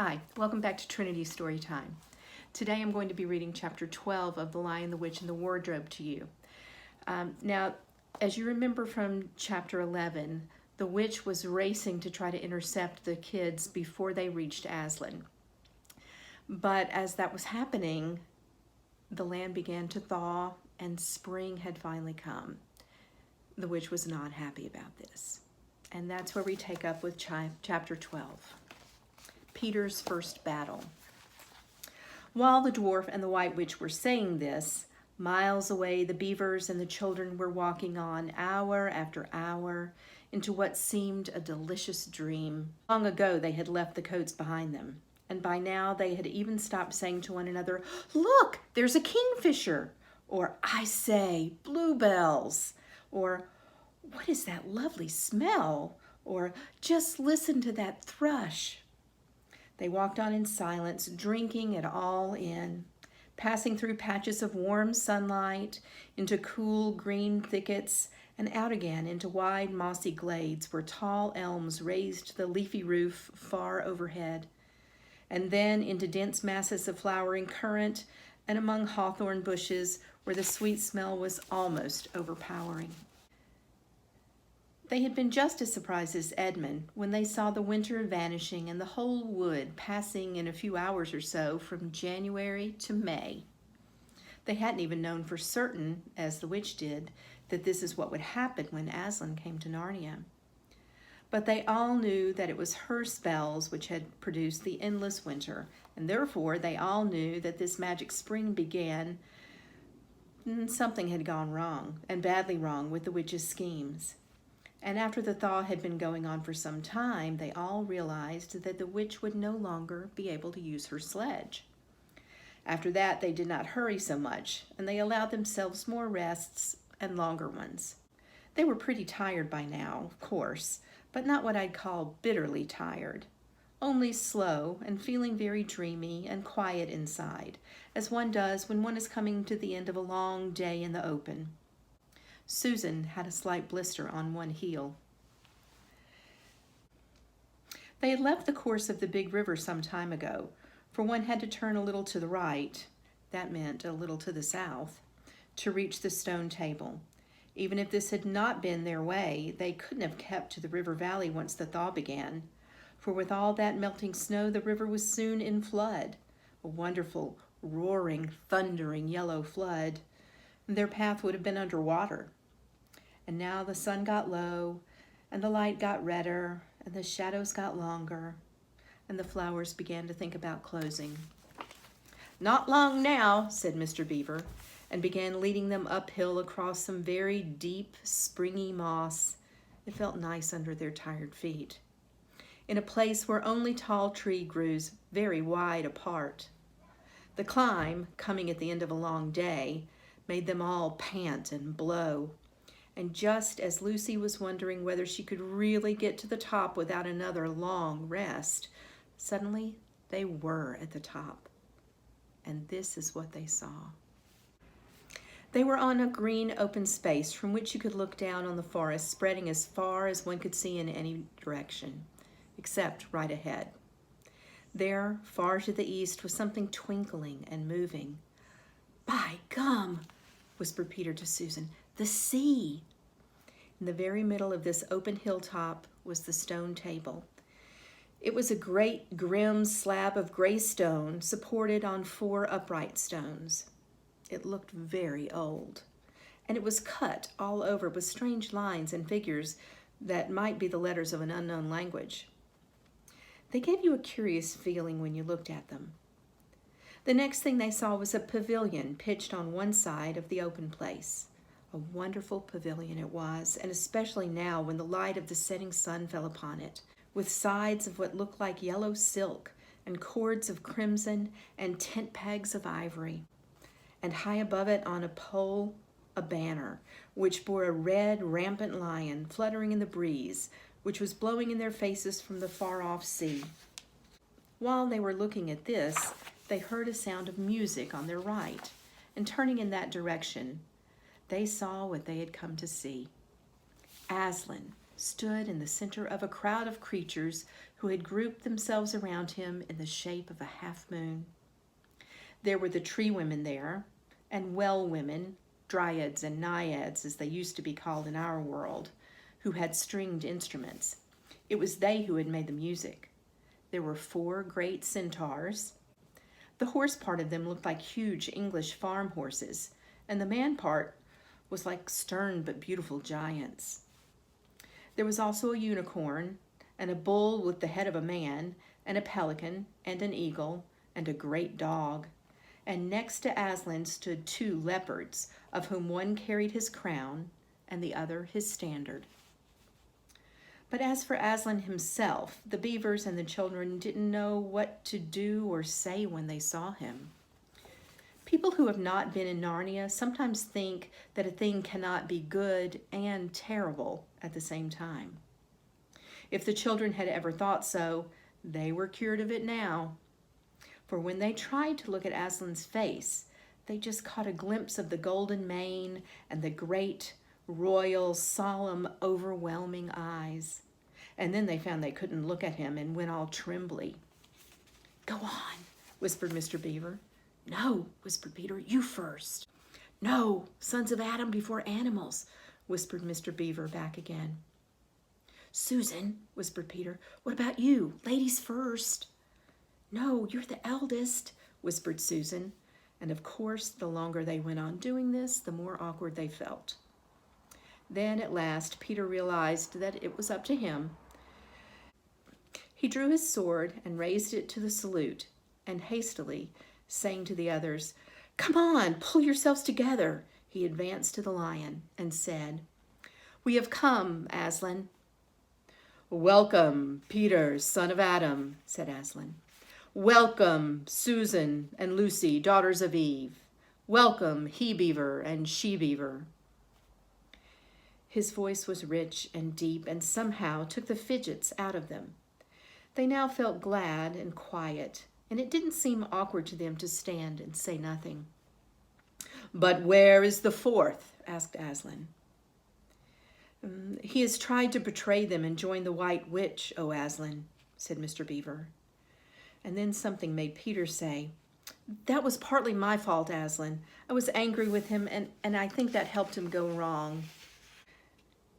Hi, welcome back to Trinity Storytime. Today I'm going to be reading chapter 12 of The Lion, the Witch, and the Wardrobe to you. Now, as you remember from chapter 11, the witch was racing to try to intercept the kids before they reached Aslan. But as that was happening, the land began to thaw and spring had finally come. The witch was not happy about this. And that's where we take up with chapter 12. Peter's first battle. While the dwarf and the white witch were saying this, miles away the beavers and the children were walking on hour after hour into what seemed a delicious dream. Long ago they had left the coats behind them, and by now they had even stopped saying to one another, "Look, there's a kingfisher," or "I say, bluebells," or "What is that lovely smell?" or "Just listen to that thrush." They walked on in silence, drinking it all in, passing through patches of warm sunlight, into cool green thickets, and out again into wide mossy glades where tall elms raised the leafy roof far overhead, and then into dense masses of flowering currant and among hawthorn bushes where the sweet smell was almost overpowering. They had been just as surprised as Edmund when they saw the winter vanishing and the whole wood passing in a few hours or so from January to May. They hadn't even known for certain, as the witch did, that this is what would happen when Aslan came to Narnia. But they all knew that it was her spells which had produced the endless winter, and therefore they all knew that this magic spring began. Something had gone wrong, and badly wrong, with the witch's schemes. And after the thaw had been going on for some time, they all realized that the witch would no longer be able to use her sledge. After that, they did not hurry so much, and they allowed themselves more rests and longer ones. They were pretty tired by now, of course, but not what I'd call bitterly tired. Only slow and feeling very dreamy and quiet inside, as one does when one is coming to the end of a long day in the open. Susan had a slight blister on one heel. They had left the course of the big river some time ago, for one had to turn a little to the right, that meant a little to the south, to reach the stone table. Even if this had not been their way, they couldn't have kept to the river valley once the thaw began, for with all that melting snow, the river was soon in flood, a wonderful, roaring, thundering yellow flood. Their path would have been under water. And now the sun got low, and the light got redder, and the shadows got longer, and the flowers began to think about closing. "Not long now," said Mr. Beaver, and began leading them uphill across some very deep, springy moss. It felt nice under their tired feet, in a place where only tall tree grew very wide apart. The climb, coming at the end of a long day, made them all pant and blow. And just as Lucy was wondering whether she could really get to the top without another long rest, suddenly they were at the top. And this is what they saw. They were on a green open space from which you could look down on the forest spreading as far as one could see in any direction, except right ahead. There, far to the east, was something twinkling and moving. "By gum," whispered Peter to Susan, "the sea!" In the very middle of this open hilltop was the stone table. It was a great, grim slab of gray stone supported on 4 upright stones. It looked very old, and it was cut all over with strange lines and figures that might be the letters of an unknown language. They gave you a curious feeling when you looked at them. The next thing they saw was a pavilion pitched on one side of the open place. A wonderful pavilion it was, and especially now when the light of the setting sun fell upon it, with sides of what looked like yellow silk, and cords of crimson, and tent pegs of ivory. And high above it on a pole, a banner, which bore a red, rampant lion fluttering in the breeze, which was blowing in their faces from the far-off sea. While they were looking at this, they heard a sound of music on their right, and turning in that direction, they saw what they had come to see. Aslan, stood in the center of a crowd of creatures who had grouped themselves around him in the shape of a half moon. There were the tree women there, and well women, dryads and naiads as they used to be called in our world, who had stringed instruments. It was they who had made the music. There were 4 great centaurs. The horse part of them looked like huge English farm horses, and the man part was like stern but beautiful giants. There was also a unicorn, and a bull with the head of a man, and a pelican, and an eagle, and a great dog. And next to Aslan stood 2 leopards, of whom one carried his crown, and the other his standard. But as for Aslan himself, the beavers and the children didn't know what to do or say when they saw him. People who have not been in Narnia sometimes think that a thing cannot be good and terrible at the same time. If the children had ever thought so, they were cured of it now. For when they tried to look at Aslan's face, they just caught a glimpse of the golden mane and the great, royal, solemn, overwhelming eyes. And then they found they couldn't look at him and went all trembly. "Go on," whispered Mr. Beaver. "No," whispered Peter, "you first." "No, sons of Adam before animals," whispered Mr. Beaver back again. "Susan," whispered Peter, "what about you? Ladies first." "No, you're the eldest," whispered Susan. And of course, the longer they went on doing this, the more awkward they felt. Then at last, Peter realized that it was up to him. He drew his sword and raised it to the salute, and hastily, saying to the others, "Come on, pull yourselves together," he advanced to the lion and said, "We have come, Aslan." "Welcome, Peter, son of Adam," said Aslan. "Welcome, Susan and Lucy, daughters of Eve. Welcome, he-beaver and she-beaver." His voice was rich and deep and somehow took the fidgets out of them. They now felt glad and quiet, and it didn't seem awkward to them to stand and say nothing. "But where is the 4th?" asked Aslan. "He has tried to betray them and join the White Witch, O Aslan," said Mr. Beaver. And then something made Peter say, "That was partly my fault, Aslan. I was angry with him, and I think that helped him go wrong."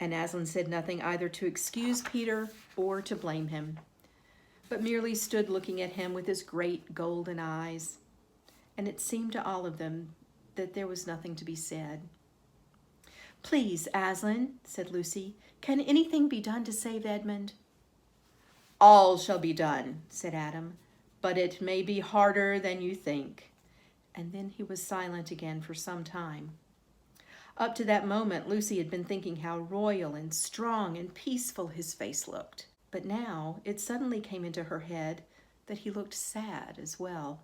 And Aslan said nothing either to excuse Peter or to blame him, but merely stood looking at him with his great golden eyes. And it seemed to all of them that there was nothing to be said. "Please, Aslan," said Lucy, "can anything be done to save Edmund?" "All shall be done," said Adam, "but it may be harder than you think." And then he was silent again for some time. Up to that moment, Lucy had been thinking how royal and strong and peaceful his face looked. But now it suddenly came into her head that he looked sad as well.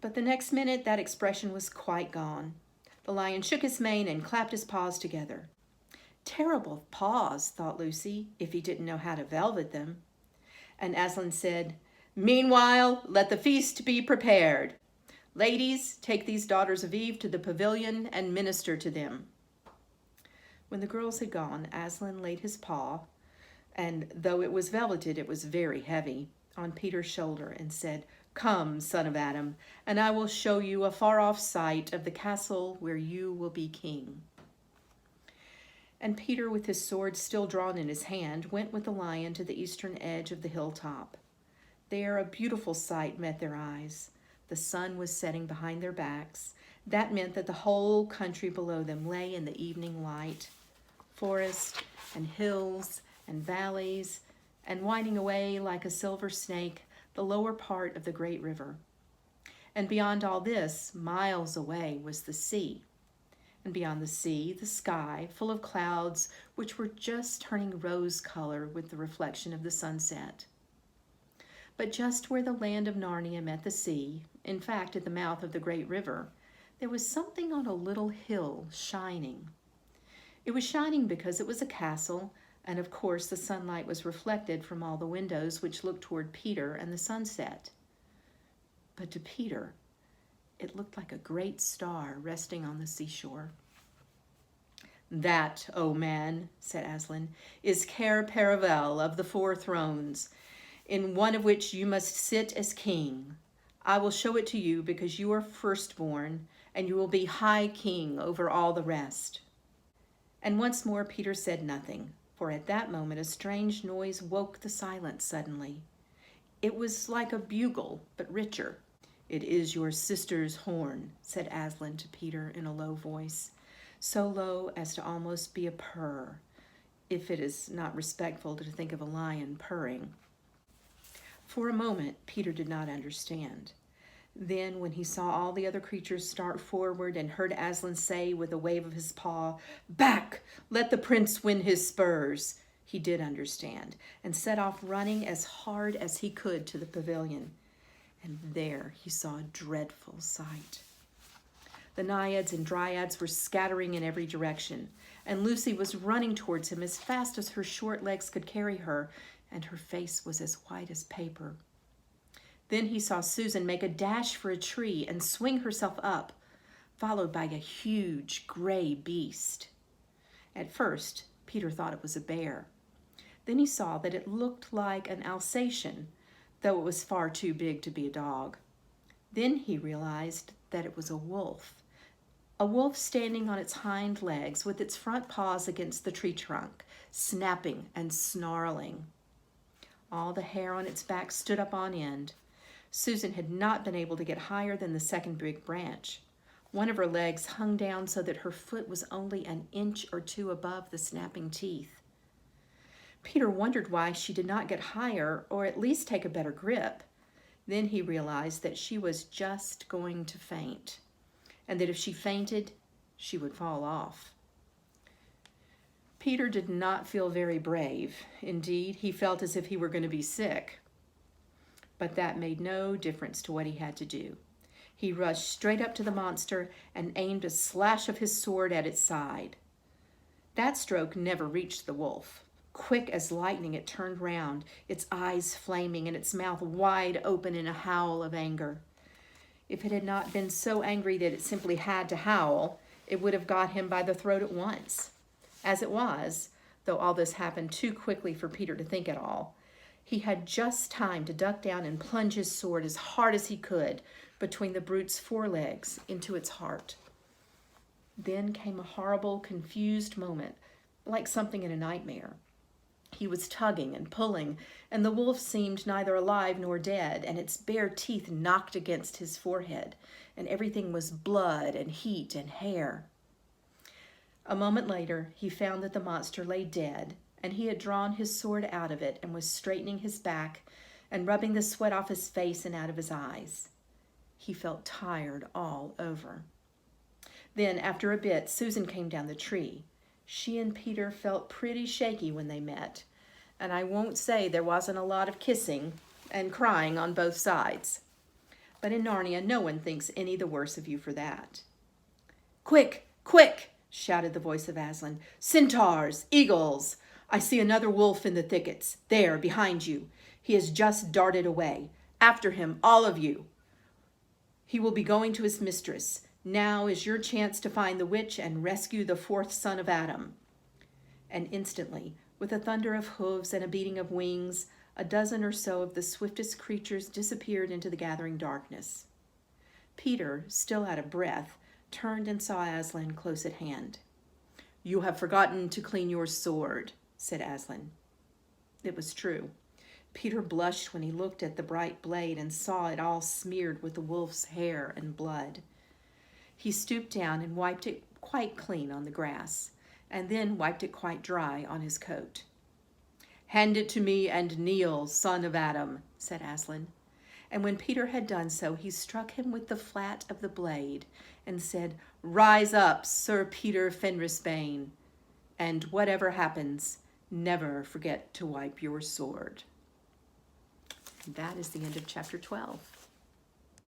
But the next minute, that expression was quite gone. The lion shook his mane and clapped his paws together. Terrible paws, thought Lucy, if he didn't know how to velvet them. And Aslan said, "Meanwhile, let the feast be prepared. Ladies, take these daughters of Eve to the pavilion and minister to them." When the girls had gone, Aslan laid his paw, and though it was velveted, it was very heavy, on Peter's shoulder and said, "Come, son of Adam, and I will show you a far-off sight of the castle where you will be king." And Peter, with his sword still drawn in his hand, went with the lion to the eastern edge of the hilltop. There a beautiful sight met their eyes. The sun was setting behind their backs. That meant that the whole country below them lay in the evening light. Forest and hills and valleys, and winding away like a silver snake, the lower part of the great river. And beyond all this, miles away, was the sea. And beyond the sea, the sky, full of clouds, which were just turning rose color with the reflection of the sunset. But just where the land of Narnia met the sea, in fact, at the mouth of the great river, there was something on a little hill shining. It was shining because it was a castle, and of course the sunlight was reflected from all the windows which looked toward Peter and the sunset. But to Peter, it looked like a great star resting on the seashore. That, O man, said Aslan, is Cair Paravel of the Four Thrones, in one of which you must sit as king. I will show it to you because you are firstborn, and you will be high king over all the rest. And once more Peter said nothing, for at that moment a strange noise woke the silence suddenly. It was like a bugle, but richer. It is your sister's horn, said Aslan to Peter in a low voice, so low as to almost be a purr, if it is not respectful to think of a lion purring. For a moment, Peter did not understand. Then, when he saw all the other creatures start forward and heard Aslan say with a wave of his paw, "Back! Let the prince win his spurs!" he did understand, and set off running as hard as he could to the pavilion. And there he saw a dreadful sight. The naiads and dryads were scattering in every direction, and Lucy was running towards him as fast as her short legs could carry her, and her face was as white as paper. Then he saw Susan make a dash for a tree and swing herself up, followed by a huge gray beast. At first, Peter thought it was a bear. Then he saw that it looked like an Alsatian, though it was far too big to be a dog. Then he realized that it was a wolf standing on its hind legs with its front paws against the tree trunk, snapping and snarling. All the hair on its back stood up on end. Susan had not been able to get higher than the second big branch. One of her legs hung down so that her foot was only an inch or two above the snapping teeth. Peter wondered why she did not get higher or at least take a better grip. Then he realized that she was just going to faint, and that if she fainted, she would fall off. Peter did not feel very brave. Indeed, he felt as if he were going to be sick. But that made no difference to what he had to do. He rushed straight up to the monster and aimed a slash of his sword at its side. That stroke never reached the wolf. Quick as lightning, it turned round, its eyes flaming and its mouth wide open in a howl of anger. If it had not been so angry that it simply had to howl, it would have got him by the throat at once. As it was, though all this happened too quickly for Peter to think at all, he had just time to duck down and plunge his sword as hard as he could between the brute's forelegs into its heart. Then came a horrible, confused moment, like something in a nightmare. He was tugging and pulling, and the wolf seemed neither alive nor dead, and its bare teeth knocked against his forehead, and everything was blood and heat and hair. A moment later, he found that the monster lay dead, and he had drawn his sword out of it and was straightening his back and rubbing the sweat off his face and out of his eyes. He felt tired all over. Then, after a bit, Susan came down the tree. She and Peter felt pretty shaky when they met, and I won't say there wasn't a lot of kissing and crying on both sides. But in Narnia, no one thinks any the worse of you for that. "Quick, quick!" shouted the voice of Aslan. "Centaurs, eagles! I see another wolf in the thickets, there, behind you. He has just darted away. After him, all of you. He will be going to his mistress. Now is your chance to find the witch and rescue the fourth son of Adam." And instantly, with a thunder of hooves and a beating of wings, a dozen or so of the swiftest creatures disappeared into the gathering darkness. Peter, still out of breath, turned and saw Aslan close at hand. "You have forgotten to clean your sword," said Aslan. It was true. Peter blushed when he looked at the bright blade and saw it all smeared with the wolf's hair and blood. He stooped down and wiped it quite clean on the grass, and then wiped it quite dry on his coat. "Hand it to me and kneel, son of Adam," said Aslan. And when Peter had done so, he struck him with the flat of the blade and said, "Rise up, Sir Peter Fenrisbane, and whatever happens, never forget to wipe your sword." And that is the end of chapter 12.